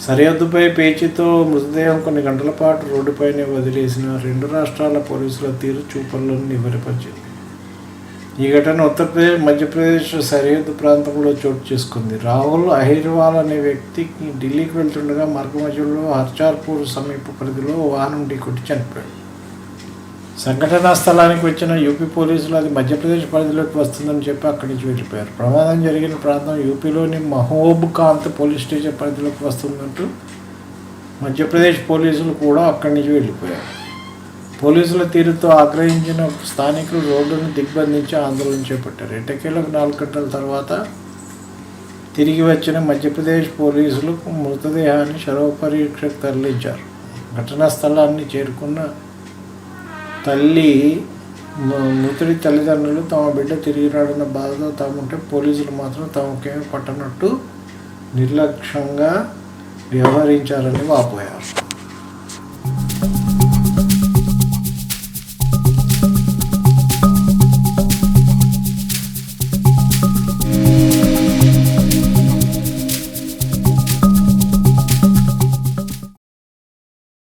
సరిహద్దుపై పేచీతో మృతదేహం కొన్ని గంటల పాటు రోడ్డుపైనే వదిలేసిన రెండు రాష్ట్రాల పోలీసుల తీరు చూపలను నివ్వెరపరిచింది. ఈ ఘటన ఉత్తరప్రదేశ్ మధ్యప్రదేశ్ సరిహద్దు ప్రాంతంలో చోటు చేసుకుంది. రాహుల్ అహిర్వాల్ అనే వ్యక్తికి ఢిల్లీకి వెళ్తుండగా మార్గమధ్యలో హర్చార్పూర్ సమీప పరిధిలో వాహనం ఢీకొట్టి చనిపోయాడు. సంఘటనా స్థలానికి వచ్చిన యూపీ పోలీసులు అది మధ్యప్రదేశ్ పరిధిలోకి వస్తుందని చెప్పి అక్కడి నుంచి వెళ్ళిపోయారు. ప్రమాదం జరిగిన ప్రాంతం యూపీలోని మహబూబ్కాంత్ పోలీస్ స్టేషన్ పరిధిలోకి వస్తుందంటూ మధ్యప్రదేశ్ పోలీసులు కూడా అక్కడి నుంచి వెళ్ళిపోయారు. పోలీసుల తీరుతో ఆగ్రహించిన స్థానికులు రోడ్డును దిగ్బంధించి ఆందోళన చేపట్టారు. ఎట్టకేలకు 4 గంటల తర్వాత తిరిగి వచ్చిన మధ్యప్రదేశ్ పోలీసులు మృతదేహాన్ని శవపరీక్షకు తరలించారు. ఘటనా స్థలాన్ని చేరుకున్న మృతుడి తల్లిదండ్రులు తమ బిడ్డ తిరిగి రాడన్న బాధతో తాముంటే పోలీసులు మాత్రం తమకేమీ పట్టనట్టు నిర్లక్ష్యంగా వ్యవహరించారని వాపోయారు.